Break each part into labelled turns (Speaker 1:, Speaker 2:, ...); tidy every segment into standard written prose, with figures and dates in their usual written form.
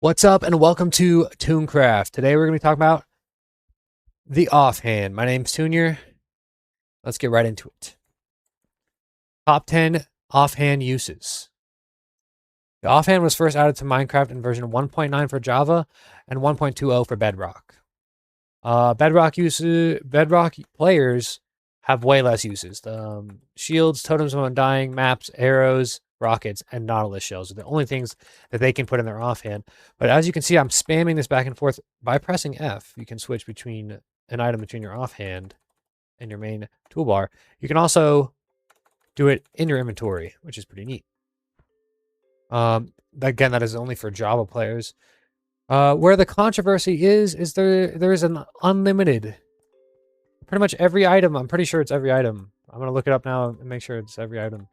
Speaker 1: What's up, and welcome to Tooncraft. Today we're going to be talking about the offhand. My name's Toonier. Let's get right into it. Top 10 offhand uses. The offhand was first added to Minecraft in version 1.9 for Java and 1.20 for Bedrock. Bedrock players have way less uses. Shields, totems of undying, maps, arrows, rockets, and nautilus shells are the only things that they can put in their offhand. But as you can see, I'm spamming this back and forth. By pressing F, you can switch between an item between your offhand and your main toolbar. You can also do it in your inventory, which is pretty neat. Again, that is only for Java players. Where the controversy is there is an unlimited, pretty much every item. I'm pretty sure it's every item. I'm going to look it up now and make sure it's every item.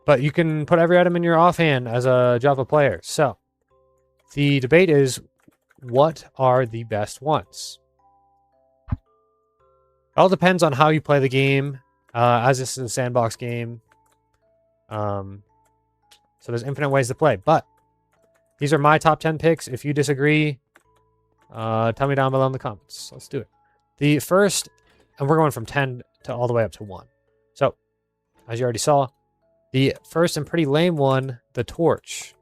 Speaker 1: But you can put every item in your offhand as a Java player. So the debate is, what are the best ones? It all depends on how you play the game, as this is a sandbox game. So there's infinite ways to play. But these are my top 10 picks. If you disagree, tell me down below in the comments. Let's do it. The first, and we're going from 10 to all the way up to 1. So, as you already saw, the first and pretty lame one, the torch.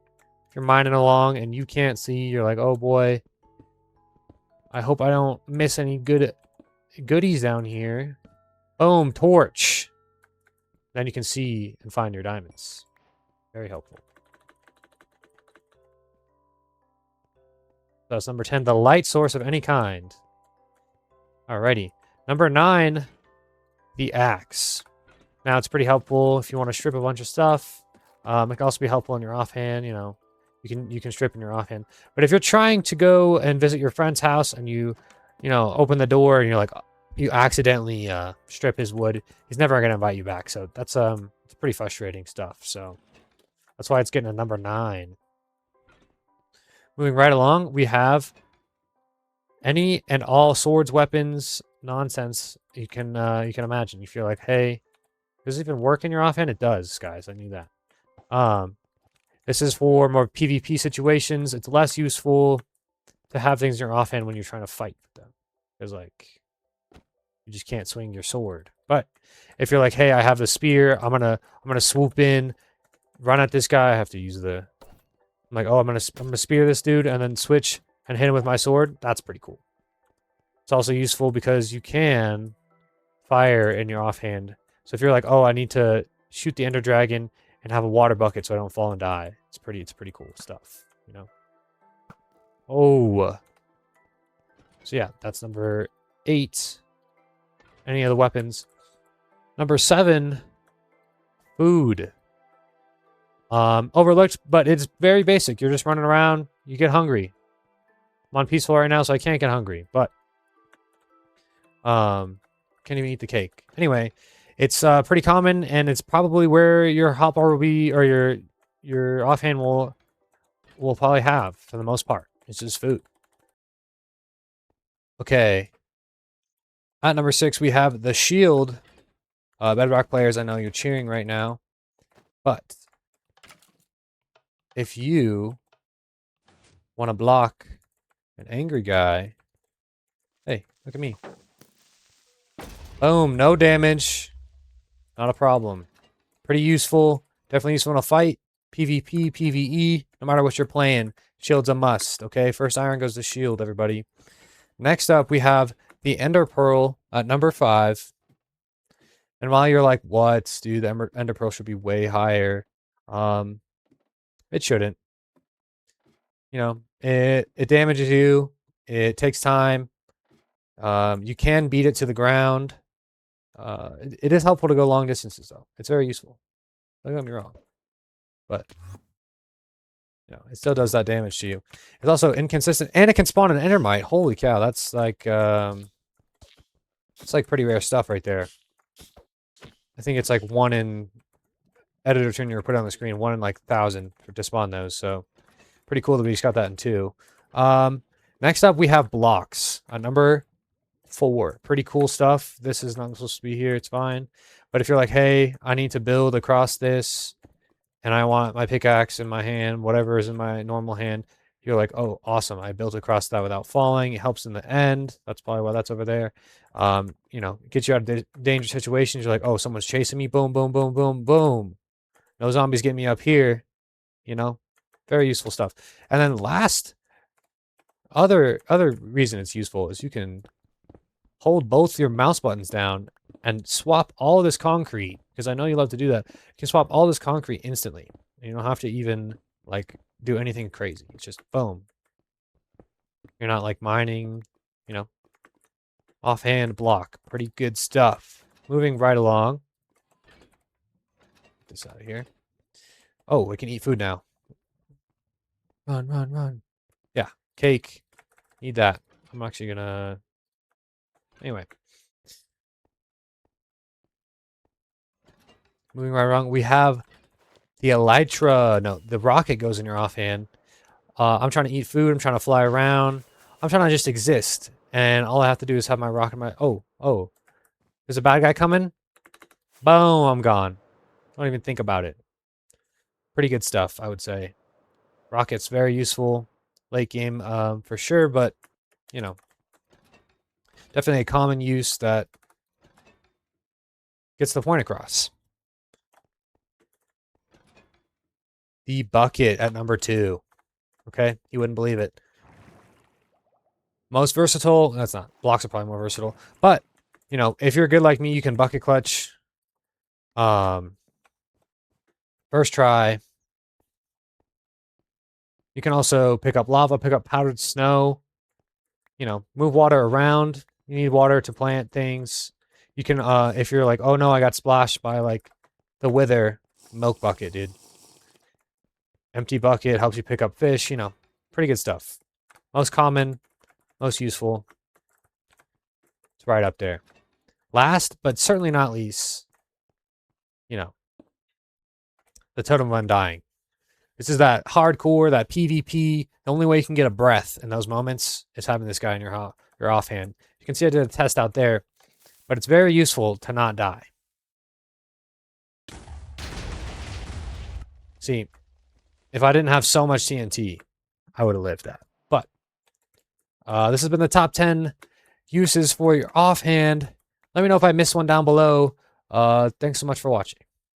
Speaker 1: If you're mining along and you can't see, you're like, oh boy, I hope I don't miss any goodies down here. Boom, torch. Then you can see and find your diamonds. Very helpful. So that's number 10, the light source of any kind. Alrighty. Number 9, the axe. Now, it's pretty helpful if you want to strip a bunch of stuff. It can also be helpful in your offhand, you know. You can strip in your offhand. But if you're trying to go and visit your friend's house and you open the door and you're like, you accidentally strip his wood, he's never going to invite you back. So that's it's pretty frustrating stuff. So that's why it's getting a number 9. Moving right along, we have any and all swords, weapons, nonsense you can imagine. You feel like, hey, does it even work in your offhand? It does, guys. I knew that. This is for more PvP situations. It's less useful to have things in your offhand when you're trying to fight them, because like you just can't swing your sword. But if you're like, hey, I have the spear, I'm gonna swoop in, run at this guy. I have to use the. I'm like, oh, I'm gonna spear this dude and then switch and hit him with my sword. That's pretty cool. It's also useful because you can fire in your offhand. So if you're like, oh, I need to shoot the Ender Dragon and have a water bucket so I don't fall and die. It's pretty cool stuff, you know. Oh. So yeah, that's number 8. Any other weapons? Number 7, food. Overlooked, but it's very basic. You're just running around, you get hungry. I'm on peaceful right now, so I can't get hungry, but can't even eat the cake. Anyway, it's pretty common, and it's probably where your hotbar will be, or your offhand will probably have for the most part. It's just food. Okay. At number 6, we have the shield. Bedrock players, I know you're cheering right now, but if you want to block an angry guy, hey, look at me. Boom, no damage. Not a problem. Pretty useful. Definitely useful in a fight. PvP, PvE, no matter what you're playing. Shield's a must, okay? First iron goes to shield, everybody. Next up, we have the Ender Pearl at number 5. And while you're like, what, dude, the Ender Pearl should be way higher. It shouldn't. You know, it damages you. It takes time. You can beat it to the ground. It is helpful to go long distances, though. It's very useful. Don't get me wrong. But, it still does that damage to you. It's also inconsistent, and it can spawn an Endermite. Holy cow, that's like, it's like pretty rare stuff right there. I think it's like 1 in, editor Junior put it on the screen, 1 in like 1,000 to spawn those, so pretty cool that we just got that in 2. Next up, we have blocks. Number 4. Pretty cool stuff. This is not supposed to be here. It's fine. But if you're like, hey, I need to build across this, and I want my pickaxe in my hand, whatever is in my normal hand, you're like, oh, awesome, I built across that without falling. It helps in the end. That's probably why that's over there. You know, it gets you out of dangerous situations. You're like, oh, someone's chasing me. Boom, boom, boom, boom, boom. No zombies get me up here. You know, very useful stuff. And then last, other reason it's useful is you can hold both your mouse buttons down and swap all this concrete, because I know you love to do that. You can swap all this concrete instantly. You don't have to even like do anything crazy. It's just boom. You're not like mining, you know. Offhand block. Pretty good stuff. Moving right along. Get this out of here. Oh, we can eat food now. Run, run, run. Yeah, cake. Need that. I'm actually gonna... Anyway. Moving right along. We have the elytra. No, the rocket goes in your offhand. I'm trying to eat food. I'm trying to fly around. I'm trying to just exist. And all I have to do is have my rocket. Oh. There's a bad guy coming. Boom, I'm gone. Don't even think about it. Pretty good stuff, I would say. Rocket's very useful. Late game, for sure, but, you know. Definitely a common use that gets the point across. The bucket at number 2. Okay, you wouldn't believe it. Most versatile, that's not. Blocks are probably more versatile. But, you know, if you're good like me, you can bucket clutch. First try. You can also pick up lava, pick up powdered snow. You know, move water around. You need water to plant things. You can, if you're like, oh no, I got splashed by like the wither, milk bucket, dude. Empty bucket helps you pick up fish, you know, pretty good stuff. Most common, most useful. It's right up there. Last, but certainly not least, you know, the Totem of Undying. This is that hardcore, that PvP. The only way you can get a breath in those moments is having this guy in your offhand. You can see I did a test out there, but it's very useful to not die. See, if I didn't have so much TNT, I would have lived that. But this has been the top 10 uses for your offhand. Let me know if I missed one down below. Thanks so much for watching.